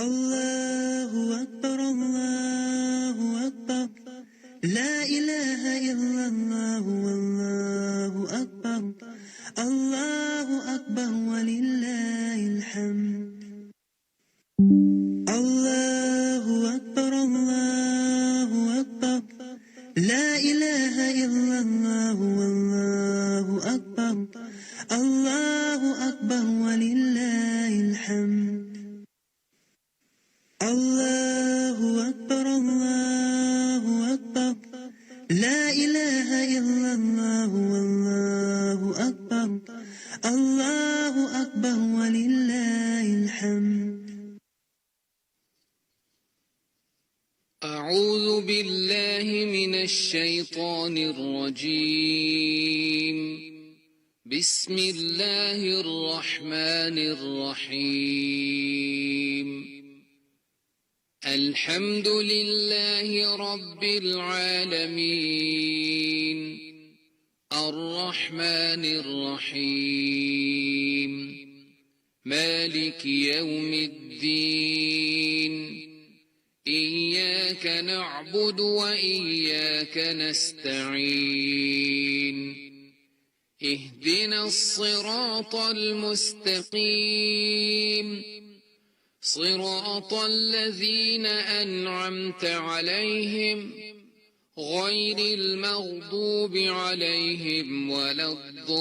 الله أكبر الله أكبر لا إله إلا الله والله أكبر الله أكبر ولله الحمد الله أكبر الله أكبر لا إله إلا الله والله أكبر الله أكبر ولله الحمد الله أكبر الله أكبر لا إله إلا الله والله أكبر الله أكبر ولله الحمد أعوذ بالله من الشيطان الرجيم بسم الله الرحمن الرحيم الحمد لله رب العالمين الرحمن الرحيم مالك يوم الدين إياك نعبد وإياك نستعين اهدنا الصراط المستقيم صراط الذين أنعمت عليهم غير المغضوب عليهم ولا الضالين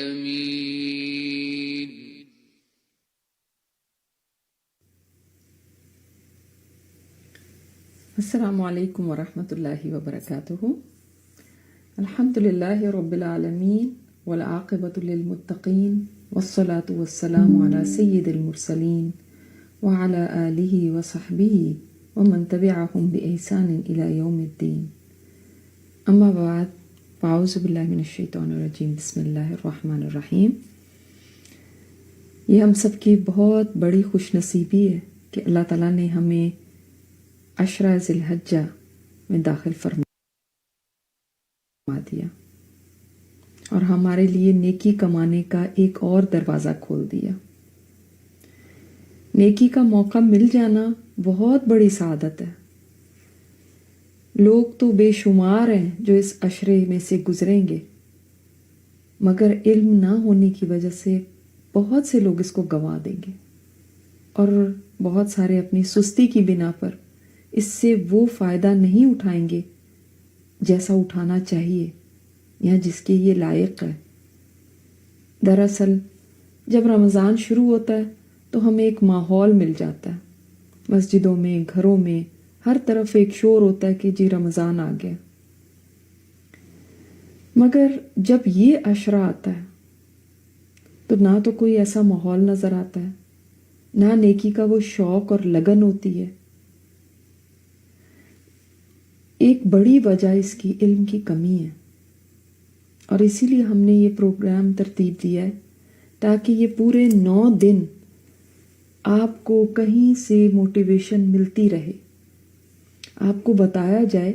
آمين. السلام علیکم ورحمۃ اللہ وبرکاتہ. الحمد للہ رب العالمین والعاقبۃ للمتقین والصلاة والسلام علی سید المرسلین وعلی آلہ وصحبہ ومن تبعہم بإحسان الی یوم الدین. اما بعد فاعوذ باللہ من الشیطان الرجیم بسم اللہ الرحمن الرحیم. یہ ہم سب کی بہت بڑی خوش نصیبی ہے کہ اللہ تعالیٰ نے ہمیں عشرہ ذی الحجہ میں داخل فرما دیا اور ہمارے لیے نیکی کمانے کا ایک اور دروازہ کھول دیا. نیکی کا موقع مل جانا بہت بڑی سعادت ہے. لوگ تو بے شمار ہیں جو اس عشرے میں سے گزریں گے، مگر علم نہ ہونے کی وجہ سے بہت سے لوگ اس کو گنوا دیں گے اور بہت سارے اپنی سستی کی بنا پر اس سے وہ فائدہ نہیں اٹھائیں گے جیسا اٹھانا چاہیے یا جس کے یہ لائق ہے. دراصل جب رمضان شروع ہوتا ہے تو ہمیں ایک ماحول مل جاتا ہے. مسجدوں میں، گھروں میں، ہر طرف ایک شور ہوتا ہے کہ جی رمضان آ گیا. مگر جب یہ عشرہ آتا ہے تو نہ تو کوئی ایسا ماحول نظر آتا ہے، نہ نیکی کا وہ شوق اور لگن ہوتی ہے. ایک بڑی وجہ اس کی علم کی کمی ہے، اور اسی لیے ہم نے یہ پروگرام ترتیب دیا ہے تاکہ یہ پورے 9 دن آپ کو کہیں سے موٹیویشن ملتی رہے، آپ کو بتایا جائے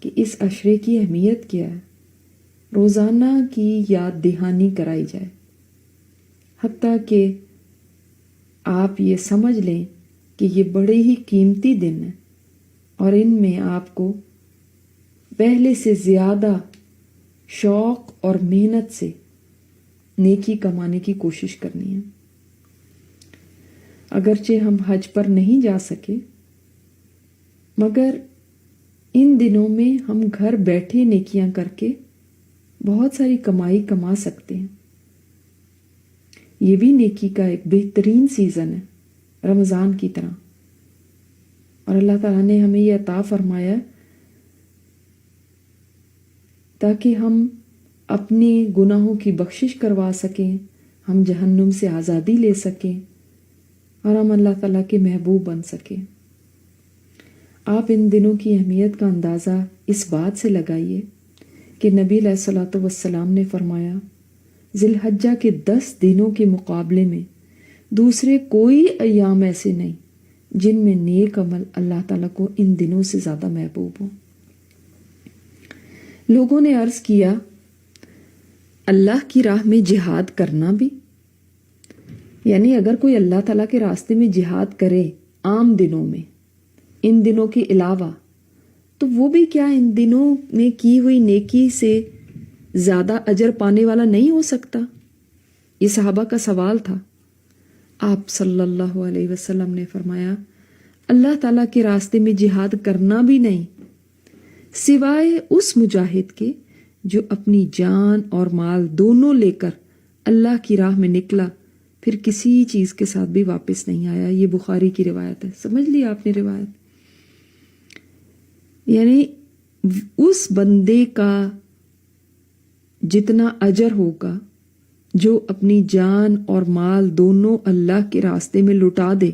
کہ اس عشرے کی اہمیت کیا ہے، روزانہ کی یاد دہانی کرائی جائے، حتیٰ کہ آپ یہ سمجھ لیں کہ یہ بڑے ہی قیمتی دن ہیں اور ان میں آپ کو پہلے سے زیادہ شوق اور محنت سے نیکی کمانے کی کوشش کرنی ہے. اگرچہ ہم حج پر نہیں جا سکے، مگر ان دنوں میں ہم گھر بیٹھے نیکیاں کر کے بہت ساری کمائی کما سکتے ہیں. یہ بھی نیکی کا ایک بہترین سیزن ہے رمضان کی طرح، اور اللہ تعالیٰ نے ہمیں یہ عطا فرمایا تاکہ ہم اپنے گناہوں کی بخشش کروا سکیں، ہم جہنم سے آزادی لے سکیں اور ہم اللہ تعالیٰ کے محبوب بن سکیں. آپ ان دنوں کی اہمیت کا اندازہ اس بات سے لگائیے کہ نبی علیہ الصلوۃ والسلام نے فرمایا ذی الحجہ کے 10 دنوں کے مقابلے میں دوسرے کوئی ایام ایسے نہیں جن میں نیک عمل اللہ تعالیٰ کو ان دنوں سے زیادہ محبوب ہوں. لوگوں نے عرض کیا اللہ کی راہ میں جہاد کرنا بھی، یعنی اگر کوئی اللہ تعالیٰ کے راستے میں جہاد کرے عام دنوں میں، ان دنوں کے علاوہ، تو وہ بھی کیا ان دنوں میں کی ہوئی نیکی سے زیادہ اجر پانے والا نہیں ہو سکتا؟ یہ صحابہ کا سوال تھا۔ آپ صلی اللہ علیہ وسلم نے فرمایا اللہ تعالیٰ کے راستے میں جہاد کرنا بھی نہیں، سوائے اس مجاہد کے جو اپنی جان اور مال دونوں لے کر اللہ کی راہ میں نکلا، پھر کسی چیز کے ساتھ بھی واپس نہیں آیا۔ یہ بخاری کی روایت ہے، سمجھ لیا آپ نے روایت؟ یعنی اس بندے کا جتنا اجر ہوگا جو اپنی جان اور مال دونوں اللہ کے راستے میں لٹا دے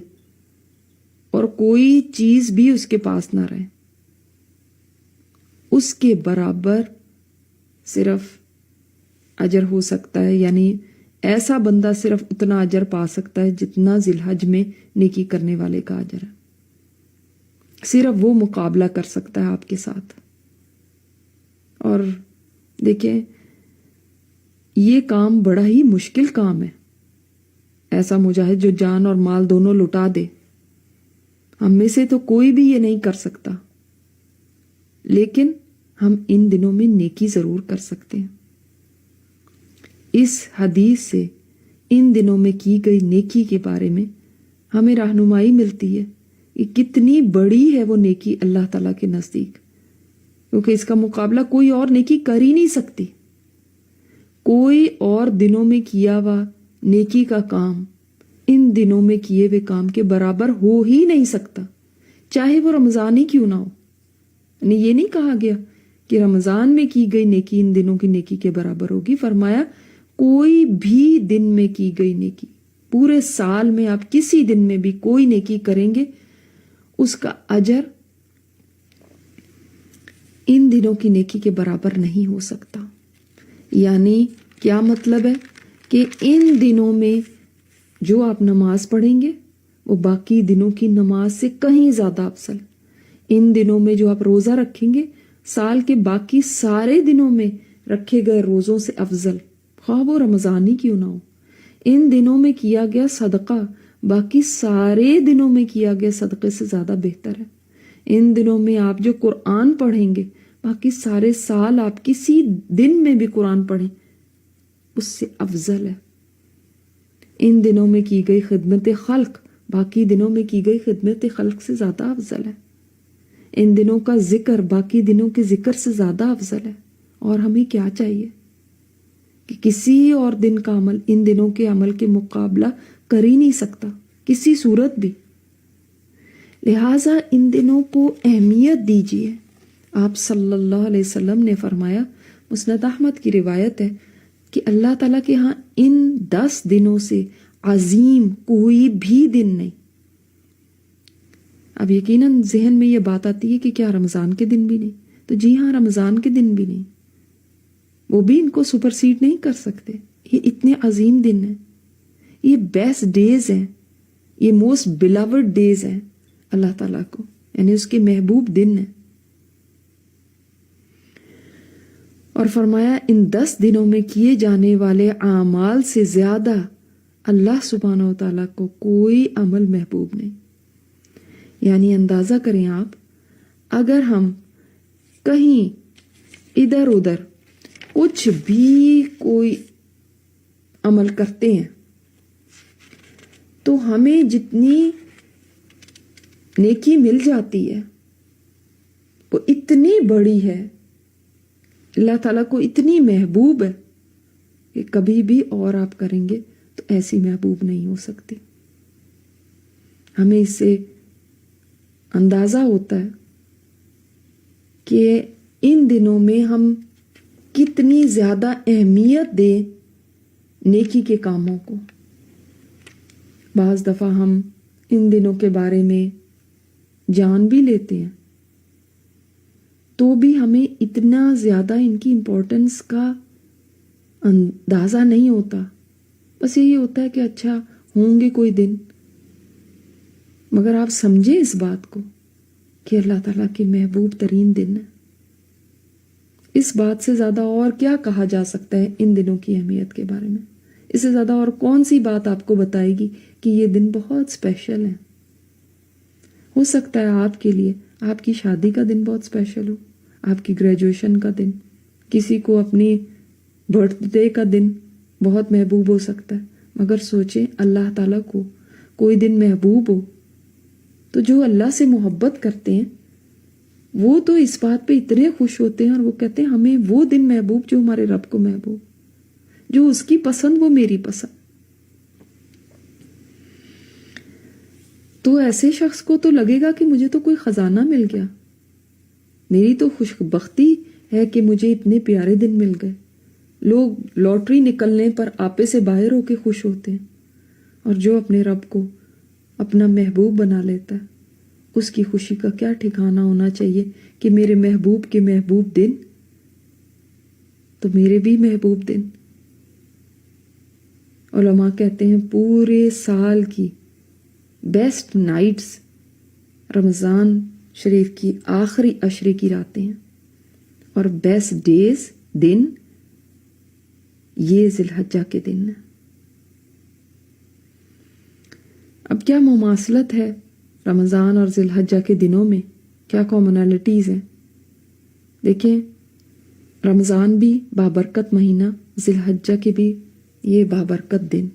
اور کوئی چیز بھی اس کے پاس نہ رہے، اس کے برابر صرف اجر ہو سکتا ہے۔ یعنی ایسا بندہ صرف اتنا اجر پا سکتا ہے جتنا ذی الحج میں نیکی کرنے والے کا اجر ہے، صرف وہ مقابلہ کر سکتا ہے آپ کے ساتھ۔ اور دیکھیں یہ کام بڑا ہی مشکل کام ہے، ایسا مجاہد جو جان اور مال دونوں لٹا دے، ہم میں سے تو کوئی بھی یہ نہیں کر سکتا، لیکن ہم ان دنوں میں نیکی ضرور کر سکتے ہیں۔ اس حدیث سے ان دنوں میں کی گئی نیکی کے بارے میں ہمیں رہنمائی ملتی ہے کہ کتنی بڑی ہے وہ نیکی اللہ تعالیٰ کے نزدیک، کیونکہ اس کا مقابلہ کوئی اور نیکی کر ہی نہیں سکتی۔ کوئی اور دنوں میں کیا ہوا نیکی کا کام ان دنوں میں کیے ہوئے کام کے برابر ہو ہی نہیں سکتا، چاہے وہ رمضان ہی کیوں نہ ہو۔ یعنی یہ نہیں کہا گیا کہ رمضان میں کی گئی نیکی ان دنوں کی نیکی کے برابر ہوگی، فرمایا کوئی بھی دن میں کی گئی نیکی، پورے سال میں آپ کسی دن میں بھی کوئی نیکی کریں گے، اس کا اجر ان دنوں کی نیکی کے برابر نہیں ہو سکتا۔ یعنی کیا مطلب ہے کہ ان دنوں میں جو آپ نماز پڑھیں گے وہ باقی دنوں کی نماز سے کہیں زیادہ افضل۔ ان دنوں میں جو آپ روزہ رکھیں گے سال کے باقی سارے دنوں میں رکھے گئے روزوں سے افضل، خواہ وہ رمضان ہی کیوں نہ ہو۔ ان دنوں میں کیا گیا صدقہ باقی سارے دنوں میں کیا گیا صدقے سے زیادہ بہتر ہے۔ ان دنوں میں آپ جو قرآن پڑھیں گے باقی سارے سال آپ کسی دن میں بھی قرآن پڑھیں اس سے افضل ہے۔ ان دنوں میں کی گئی خدمت خلق باقی دنوں میں کی گئی خدمت خلق سے زیادہ افضل ہے۔ ان دنوں کا ذکر باقی دنوں کے ذکر سے زیادہ افضل ہے۔ اور ہمیں کیا چاہیے کہ کسی اور دن کا عمل ان دنوں کے عمل کے مقابلہ کر ہی نہیں سکتا کسی صورت بھی۔ لہٰذا ان دنوں کو اہمیت دیجیے۔ آپ صلی اللہ علیہ وسلم نے فرمایا، مسند احمد کی روایت ہے کہ اللہ تعالیٰ کے ہاں ان 10 دنوں سے عظیم کوئی بھی دن نہیں۔ اب یقیناً ذہن میں یہ بات آتی ہے کہ کیا رمضان کے دن بھی نہیں؟ تو جی ہاں، رمضان کے دن بھی نہیں، وہ بھی ان کو سپرسیڈ نہیں کر سکتے۔ یہ اتنے عظیم دن ہیں، یہ بیسٹ ڈیز ہیں، یہ موسٹ بیلاوڈ ڈیز ہیں اللہ تعالیٰ کو، یعنی اس کے محبوب دن ہیں۔ اور فرمایا ان 10 دنوں میں کیے جانے والے اعمال سے زیادہ اللہ سبحانہ و تعالیٰ کو کوئی عمل محبوب نہیں۔ یعنی اندازہ کریں آپ، اگر ہم کہیں ادھر ادھر کچھ بھی کوئی عمل کرتے ہیں تو ہمیں جتنی نیکی مل جاتی ہے وہ اتنی بڑی ہے، اللہ تعالیٰ کو اتنی محبوب ہے کہ کبھی بھی اور آپ کریں گے تو ایسی محبوب نہیں ہو سکتی۔ ہمیں اس سے اندازہ ہوتا ہے کہ ان دنوں میں ہم کتنی زیادہ اہمیت دیں نیکی کے کاموں کو۔ بعض دفعہ ہم ان دنوں کے بارے میں جان بھی لیتے ہیں تو بھی ہمیں اتنا زیادہ ان کی امپورٹنس کا اندازہ نہیں ہوتا، بس یہی ہوتا ہے کہ اچھا ہوں گے کوئی دن۔ مگر آپ سمجھیں اس بات کو کہ اللہ تعالیٰ کے محبوب ترین دن ہے، اس بات سے زیادہ اور کیا کہا جا سکتا ہے ان دنوں کی اہمیت کے بارے میں؟ اس سے زیادہ اور کون سی بات آپ کو بتائے گی کہ یہ دن بہت اسپیشل ہے؟ ہو سکتا ہے آپ کے لیے آپ کی شادی کا دن بہت اسپیشل ہو، آپ کی گریجویشن کا دن، کسی کو اپنی برتھ ڈے کا دن بہت محبوب ہو سکتا ہے، مگر سوچیں اللہ تعالیٰ کو کوئی دن محبوب ہو تو جو اللہ سے محبت کرتے ہیں وہ تو اس بات پہ اتنے خوش ہوتے ہیں اور وہ کہتے ہیں ہمیں وہ دن محبوب جو ہمارے رب کو محبوب، جو اس کی پسند وہ میری پسند۔ تو ایسے شخص کو تو لگے گا کہ مجھے تو کوئی خزانہ مل گیا، میری تو خوش بختی ہے کہ مجھے اتنے پیارے دن مل گئے۔ لوگ لاٹری نکلنے پر آپے سے باہر ہو کے خوش ہوتے ہیں، اور جو اپنے رب کو اپنا محبوب بنا لیتا ہے اس کی خوشی کا کیا ٹھکانہ ہونا چاہیے کہ میرے محبوب کے محبوب دن تو میرے بھی محبوب دن۔ علماء کہتے ہیں پورے سال کی بیسٹ نائٹس رمضان شریف کی آخری عشرے کی راتیں ہیں، اور بیسٹ ڈیز دن یہ ذی الحجہ کے دن ہیں۔ اب کیا مماثلت ہے رمضان اور ذی الحجہ کے دنوں میں؟ کیا کامنالٹیز ہیں؟ دیکھیں، رمضان بھی بابرکت مہینہ، ذی الحجہ کے بھی یہ بابرکت دن۔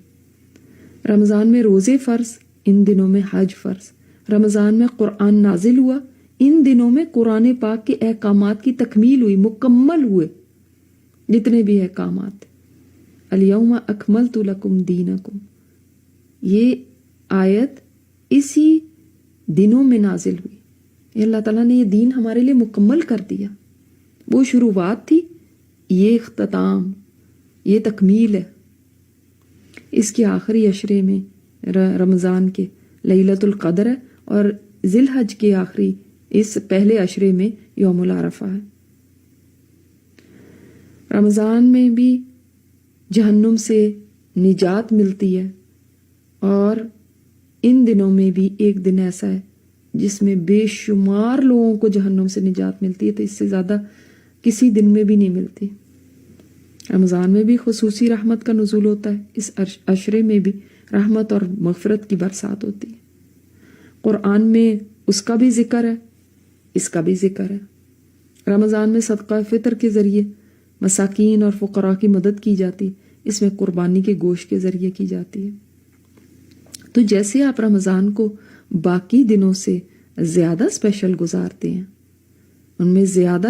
رمضان میں روزے فرض، ان دنوں میں حج فرض۔ رمضان میں قرآن نازل ہوا، ان دنوں میں قرآن پاک کے احکامات کی تکمیل ہوئی، مکمل ہوئے جتنے بھی احکامات۔ الیوم اکملت لکم دینکم، یہ آیت اسی دنوں میں نازل ہوئی۔ اللہ تعالیٰ نے یہ دین ہمارے لیے مکمل کر دیا، وہ شروعات تھی، یہ اختتام، یہ تکمیل ہے۔ اس کے آخری عشرے میں رمضان کے لیلۃ القدر ہے، اور ذی الحج کے آخری اس پہلے عشرے میں یوم العرفہ ہے۔ رمضان میں بھی جہنم سے نجات ملتی ہے، اور ان دنوں میں بھی ایک دن ایسا ہے جس میں بے شمار لوگوں کو جہنم سے نجات ملتی ہے، تو اس سے زیادہ کسی دن میں بھی نہیں ملتی۔ رمضان میں بھی خصوصی رحمت کا نزول ہوتا ہے، اس عشرے میں بھی رحمت اور مغفرت کی برسات ہوتی ہے۔ قرآن میں اس کا بھی ذکر ہے، اس کا بھی ذکر ہے۔ رمضان میں صدقہ فطر کے ذریعے مساکین اور فقراء کی مدد کی جاتی، اس میں قربانی کے گوشت کے ذریعے کی جاتی ہے۔ تو جیسے آپ رمضان کو باقی دنوں سے زیادہ اسپیشل گزارتے ہیں، ان میں زیادہ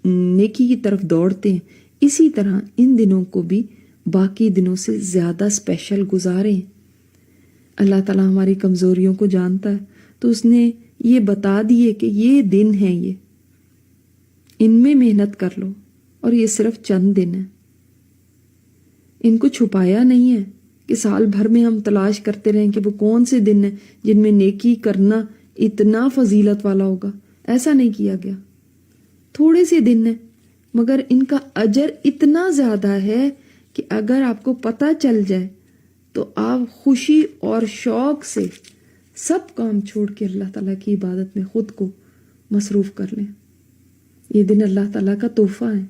نیکی کی طرف دوڑتے ہیں، اسی طرح ان دنوں کو بھی باقی دنوں سے زیادہ اسپیشل گزاریں۔ اللہ تعالیٰ ہماری کمزوریوں کو جانتا ہے، تو اس نے یہ بتا دیے کہ یہ دن ہیں، یہ ان میں محنت کر لو، اور یہ صرف چند دن ہیں۔ ان کو چھپایا نہیں ہے کہ سال بھر میں ہم تلاش کرتے رہیں کہ وہ کون سے دن ہیں جن میں نیکی کرنا اتنا فضیلت والا ہوگا، ایسا نہیں کیا گیا۔ تھوڑے سے دن ہیں مگر ان کا اجر اتنا زیادہ ہے کہ اگر آپ کو پتہ چل جائے تو آپ خوشی اور شوق سے سب کام چھوڑ کے اللہ تعالیٰ کی عبادت میں خود کو مصروف کر لیں۔ یہ دن اللہ تعالیٰ کا تحفہ ہے،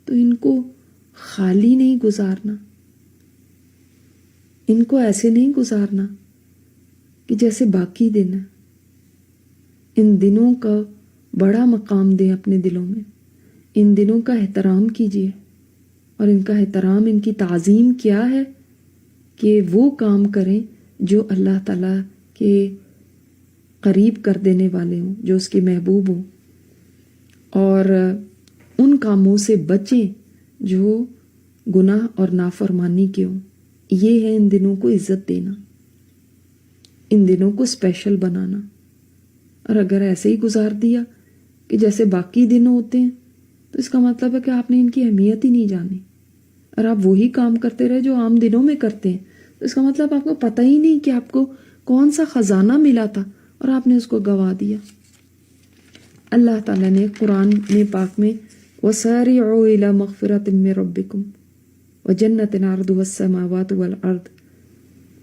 تو ان کو خالی نہیں گزارنا، ان کو ایسے نہیں گزارنا کہ جیسے باقی دن ہیں۔ ان دنوں کا بڑا مقام دیں اپنے دلوں میں، ان دنوں کا احترام کیجیے، اور ان کا احترام، ان کی تعظیم کیا ہے کہ وہ کام کریں جو اللہ تعالیٰ کے قریب کر دینے والے ہوں، جو اس کے محبوب ہوں، اور ان کاموں سے بچیں جو گناہ اور نافرمانی کے ہوں۔ یہ ہے ان دنوں کو عزت دینا، ان دنوں کو اسپیشل بنانا۔ اور اگر ایسے ہی گزار دیا کہ جیسے باقی دن ہوتے ہیں تو اس کا مطلب ہے کہ آپ نے ان کی اہمیت ہی نہیں جانی، اور آپ وہی کام کرتے رہے جو عام دنوں میں کرتے ہیں، تو اس کا مطلب آپ کو پتہ ہی نہیں کہ آپ کو کون سا خزانہ ملا تھا اور آپ نے اس کو گوا دیا۔ اللہ تعالیٰ نے قرآن میں پاک میں وَسَارِعُوا إِلَى مَغْفِرَةٍ مِّن رَبِّكُمْ وَجَنَّةٍ عَرْضُهَا السَّمَاوَاتُ وَالْأَرْضُ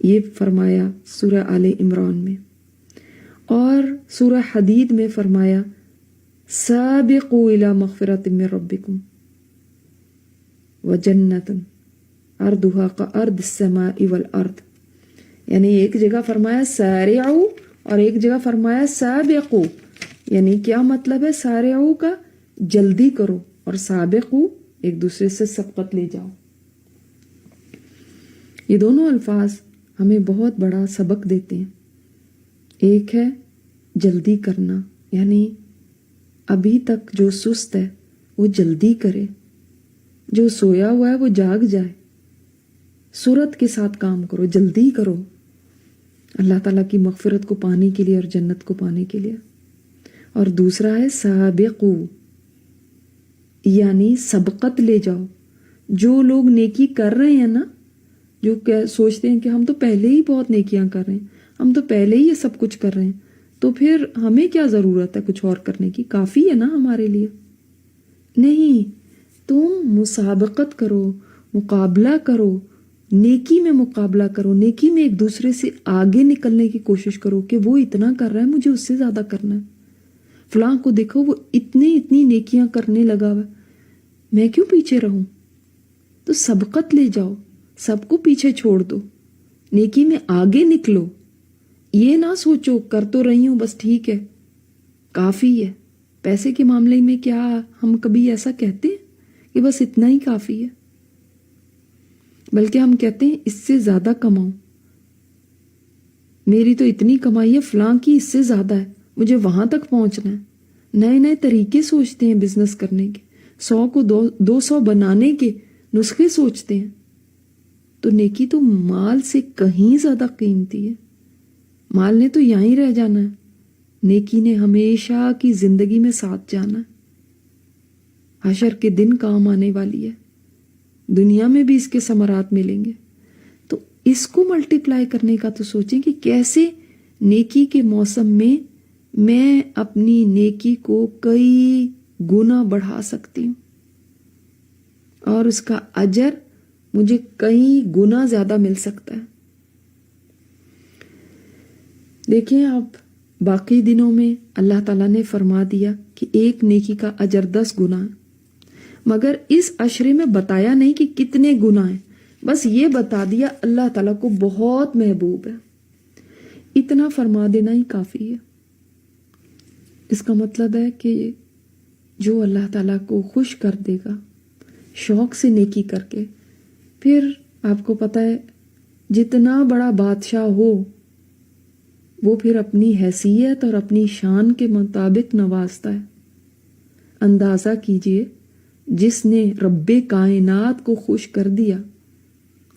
یہ فرمایا سورہ آل عمران میں، اور سورہ حدید میں فرمایا سابقوا إِلَى مَغْفِرَةٍ مِّن رَبِّكُمْ وجنتن ارضها کارض السماء والارض. یعنی ایک جگہ فرمایا سارعوا اور ایک جگہ فرمایا سابقوا. یعنی کیا مطلب ہے؟ سارعوا کا جلدی کرو اور سابقوا ایک دوسرے سے سبقت لے جاؤ. یہ دونوں الفاظ ہمیں بہت بڑا سبق دیتے ہیں. ایک ہے جلدی کرنا، یعنی ابھی تک جو سست ہے وہ جلدی کرے، جو سویا ہوا ہے وہ جاگ جائے. سرعت کے ساتھ کام کرو، جلدی کرو اللہ تعالیٰ کی مغفرت کو پانے کے لیے اور جنت کو پانے کے لیے. اور دوسرا ہے سابقو، یعنی سبقت لے جاؤ. جو لوگ نیکی کر رہے ہیں نا، جو سوچتے ہیں کہ ہم تو پہلے ہی بہت نیکیاں کر رہے ہیں، ہم تو پہلے ہی یہ سب کچھ کر رہے ہیں، تو پھر ہمیں کیا ضرورت ہے کچھ اور کرنے کی، کافی ہے نا ہمارے لیے. نہیں، تم مسابقت کرو، مقابلہ کرو، نیکی میں مقابلہ کرو، نیکی میں ایک دوسرے سے آگے نکلنے کی کوشش کرو کہ وہ اتنا کر رہا ہے مجھے اس سے زیادہ کرنا ہے. فلاں کو دیکھو وہ اتنی نیکیاں کرنے لگا ہوا، میں کیوں پیچھے رہوں؟ تو سبقت لے جاؤ، سب کو پیچھے چھوڑ دو، نیکی میں آگے نکلو. یہ نہ سوچو کر تو رہی ہوں بس ٹھیک ہے کافی ہے. پیسے کے معاملے میں کیا ہم کبھی ایسا کہتے ہیں کہ بس اتنا ہی کافی ہے؟ بلکہ ہم کہتے ہیں اس سے زیادہ کماؤ، میری تو اتنی کمائی ہے، فلاں کی اس سے زیادہ ہے، مجھے وہاں تک پہنچنا ہے. نئے نئے طریقے سوچتے ہیں بزنس کرنے کے، 100 کو 200 بنانے کے نسخے سوچتے ہیں. تو نیکی تو مال سے کہیں زیادہ قیمتی ہے. مال نے تو یہیں رہ جانا ہے، نیکی نے ہمیشہ کی زندگی میں ساتھ جانا ہے، حشر کے دن کام آنے والی ہے، دنیا میں بھی اس کے ثمرات ملیں گے. تو اس کو ملٹیپلائی کرنے کا تو سوچیں کہ کیسے نیکی کے موسم میں اپنی نیکی کو کئی گنا بڑھا سکتی ہوں اور اس کا اجر مجھے کئی گنا زیادہ مل سکتا ہے. دیکھیں آپ باقی دنوں میں اللہ تعالیٰ نے فرما دیا کہ ایک نیکی کا اجر 10 گنا ہے، مگر اس عشرے میں بتایا نہیں کہ کتنے گنا ہیں، بس یہ بتا دیا اللہ تعالیٰ کو بہت محبوب ہے. اتنا فرما دینا ہی کافی ہے. اس کا مطلب ہے کہ جو اللہ تعالیٰ کو خوش کر دے گا شوق سے نیکی کر کے، پھر آپ کو پتہ ہے جتنا بڑا بادشاہ ہو وہ پھر اپنی حیثیت اور اپنی شان کے مطابق نوازتا ہے. اندازہ کیجئے جس نے رب کائنات کو خوش کر دیا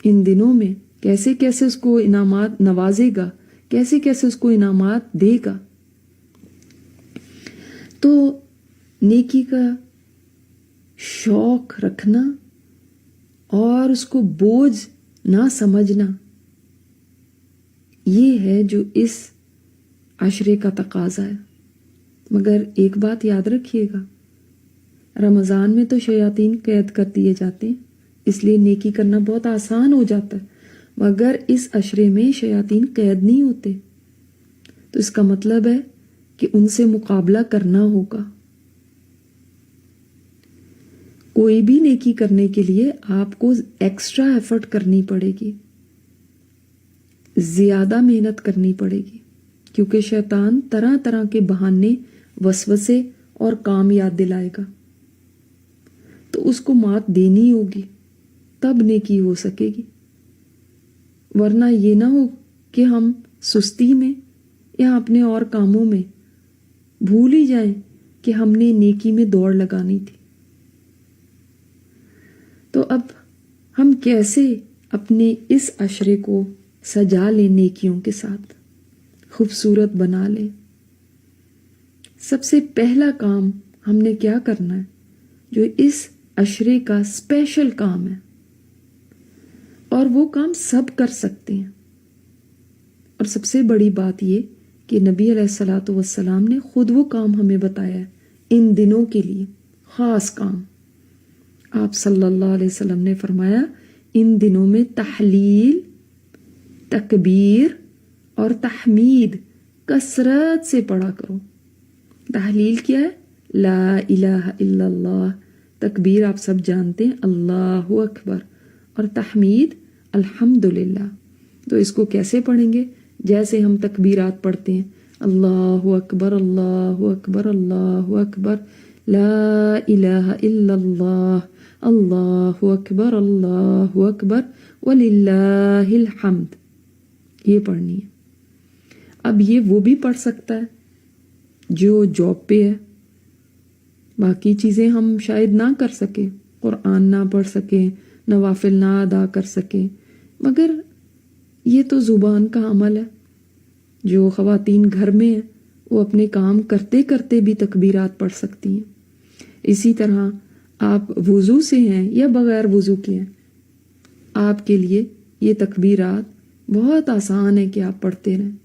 ان دنوں میں کیسے کیسے اس کو انعامات نوازے گا، کیسے کیسے اس کو انعامات دے گا. تو نیکی کا شوق رکھنا اور اس کو بوجھ نہ سمجھنا، یہ ہے جو اس عشرے کا تقاضا ہے. مگر ایک بات یاد رکھیے گا، رمضان میں تو شیاطین قید کر دیے جاتے ہیں، اس لیے نیکی کرنا بہت آسان ہو جاتا ہے، مگر اس عشرے میں شیاطین قید نہیں ہوتے. تو اس کا مطلب ہے کہ ان سے مقابلہ کرنا ہوگا. کوئی بھی نیکی کرنے کے لیے آپ کو ایکسٹرا ایفرٹ کرنی پڑے گی، زیادہ محنت کرنی پڑے گی، کیونکہ شیطان طرح طرح کے بہانے، وسوسے اور کام یاد دلائے گا. تو اس کو مات دینی ہوگی تب نیکی ہو سکے گی، ورنہ یہ نہ ہو کہ ہم سستی میں یا اپنے اور کاموں میں بھول ہی جائیں کہ ہم نے نیکی میں دوڑ لگانی تھی. تو اب ہم کیسے اپنے اس عشرے کو سجا لیں، نیکیوں کے ساتھ خوبصورت بنا لیں. سب سے پہلا کام ہم نے کیا کرنا ہے جو اس عشرے کا اسپیشل کام ہے، اور وہ کام سب کر سکتے ہیں. اور سب سے بڑی بات یہ کہ نبی علیہ الصلوۃ والسلام نے خود وہ کام ہمیں بتایا ہے ان دنوں کے لیے، خاص کام. آپ صلی اللہ علیہ وسلم نے فرمایا ان دنوں میں تحلیل، تکبیر اور تحمید کثرت سے پڑھا کرو. تحلیل کیا ہے؟ لا الہ الا اللہ، تکبیر آپ سب جانتے ہیں اللہ اکبر، اور تحمید الحمدللہ. تو اس کو کیسے پڑھیں گے؟ جیسے ہم تکبیرات پڑھتے ہیں، اللہ اکبر اللہ اکبر اللہ اکبر، لا الہ الا اللہ، اللہ اکبر اللہ اکبر وللہ الحمد، یہ پڑھنی ہے. اب یہ وہ بھی پڑھ سکتا ہے جو جاب پہ ہے، باقی چیزیں ہم شاید نہ کر سکیں، قرآن نہ پڑھ سکیں، نوافل نہ ادا کر سکیں، مگر یہ تو زبان کا عمل ہے. جو خواتین گھر میں ہیں وہ اپنے کام کرتے کرتے بھی تکبیرات پڑھ سکتی ہیں. اسی طرح آپ وضو سے ہیں یا بغیر وضو کے ہیں، آپ کے لیے یہ تکبیرات بہت آسان ہے کہ آپ پڑھتے رہیں.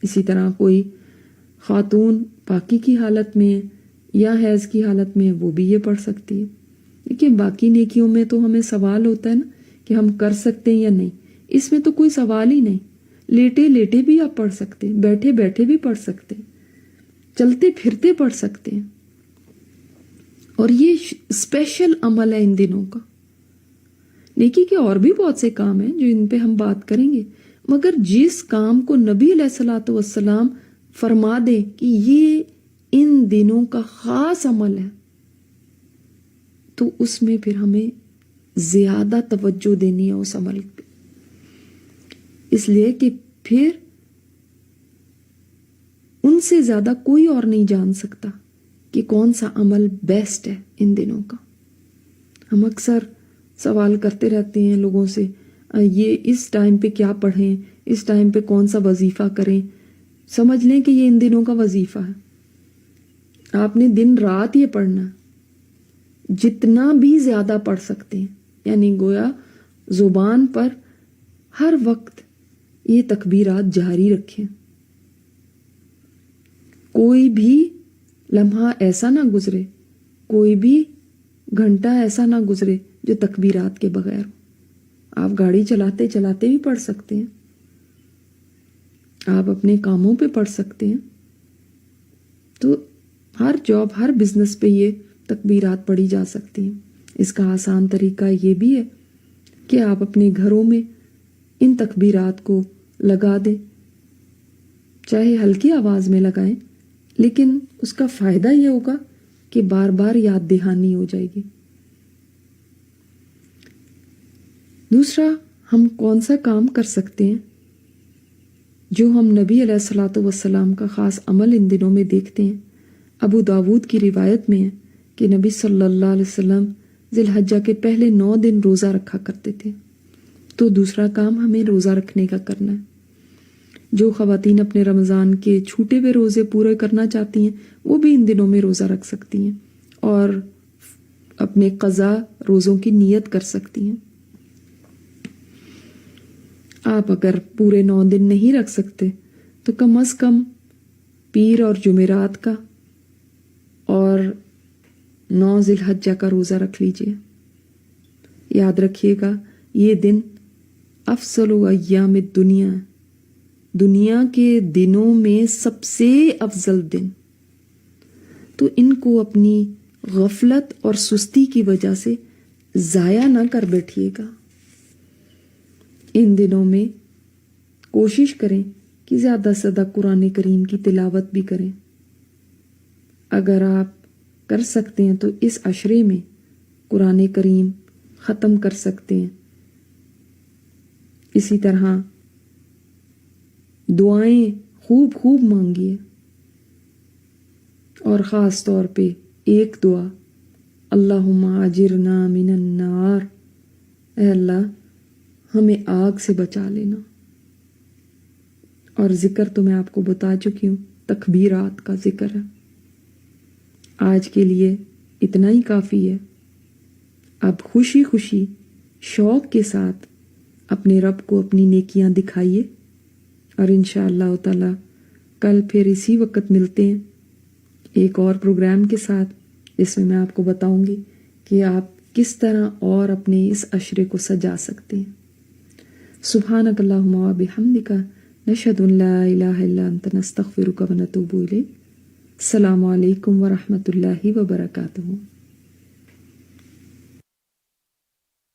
اسی طرح کوئی خاتون پاکی کی حالت میں ہے یا حیض کی حالت میں ہے، وہ بھی یہ پڑھ سکتی ہے. دیکھیے باقی نیکیوں میں تو ہمیں سوال ہوتا ہے نا کہ ہم کر سکتے ہیں یا نہیں، اس میں تو کوئی سوال ہی نہیں. لیٹے لیٹے بھی آپ پڑھ سکتے ہیں، بیٹھے بیٹھے بھی پڑھ سکتے ہیں، چلتے پھرتے پڑھ سکتے ہیں. اور یہ اسپیشل عمل ہے ان دنوں کا. نیکی کے اور بھی بہت سے کام ہیں جو ان پہ ہم بات کریں گے، مگر جس کام کو نبی علیہ الصلوۃ والسلام فرما دے کہ یہ ان دنوں کا خاص عمل ہے، تو اس میں پھر ہمیں زیادہ توجہ دینی ہے اس عمل پہ، اس لیے کہ پھر ان سے زیادہ کوئی اور نہیں جان سکتا کہ کون سا عمل بیسٹ ہے ان دنوں کا. ہم اکثر سوال کرتے رہتے ہیں لوگوں سے، یہ اس ٹائم پہ کیا پڑھیں، اس ٹائم پہ کون سا وظیفہ کریں. سمجھ لیں کہ یہ ان دنوں کا وظیفہ ہے. آپ نے دن رات یہ پڑھنا، جتنا بھی زیادہ پڑھ سکتے ہیں، یعنی گویا زبان پر ہر وقت یہ تکبیرات جاری رکھیں. کوئی بھی لمحہ ایسا نہ گزرے، کوئی بھی گھنٹہ ایسا نہ گزرے جو تکبیرات کے بغیر ہو. آپ گاڑی چلاتے چلاتے بھی پڑھ سکتے ہیں، آپ اپنے کاموں پہ پڑھ سکتے ہیں. تو ہر جاب، ہر بزنس پہ یہ تکبیرات پڑھی جا سکتی ہیں. اس کا آسان طریقہ یہ بھی ہے کہ آپ اپنے گھروں میں ان تکبیرات کو لگا دیں، چاہے ہلکی آواز میں لگائیں، لیکن اس کا فائدہ یہ ہوگا کہ بار بار یاد دہانی ہو جائے گی. دوسرا، ہم کون سا کام کر سکتے ہیں جو ہم نبی علیہ الصلوۃ والسلام کا خاص عمل ان دنوں میں دیکھتے ہیں. ابو داود کی روایت میں ہے کہ نبی صلی اللہ علیہ وسلم ذی الحجہ کے پہلے 9 دن روزہ رکھا کرتے تھے. تو دوسرا کام ہمیں روزہ رکھنے کا کرنا ہے. جو خواتین اپنے رمضان کے چھوٹے ہوئے روزے پورے کرنا چاہتی ہیں وہ بھی ان دنوں میں روزہ رکھ سکتی ہیں اور اپنے قضا روزوں کی نیت کر سکتی ہیں. آپ اگر پورے 9 دن نہیں رکھ سکتے تو کم از کم پیر اور جمعرات کا اور 9 ذی الحجہ کا روزہ رکھ لیجئے. یاد رکھیے گا یہ دن افضل ایام الدنیا، دنیا کے دنوں میں سب سے افضل دن. تو ان کو اپنی غفلت اور سستی کی وجہ سے ضائع نہ کر بیٹھیے گا. ان دنوں میں کوشش کریں کہ زیادہ سے زیادہ قرآن کریم کی تلاوت بھی کریں. اگر آپ کر سکتے ہیں تو اس عشرے میں قرآن کریم ختم کر سکتے ہیں. اسی طرح دعائیں خوب خوب مانگیے، اور خاص طور پہ ایک دعا، اللہم اجرنا من النار، اے اللہ ہمیں آگ سے بچا لینا. اور ذکر تو میں آپ کو بتا چکی ہوں، تکبیرات کا ذکر ہے. آج کے لیے اتنا ہی کافی ہے. اب خوشی خوشی شوق کے ساتھ اپنے رب کو اپنی نیکیاں دکھائیے، اور انشاءاللہ تعالی کل پھر اسی وقت ملتے ہیں ایک اور پروگرام کے ساتھ، جس میں آپ کو بتاؤں گی کہ آپ کس طرح اور اپنے اس عشرے کو سجا سکتے ہیں. سبحانک اللہم و بحمدک، نشہد ان لا الہ الا انت، نستغفرک و نتوب الیک. السلام علیکم ورحمۃ اللہ وبرکاتہ.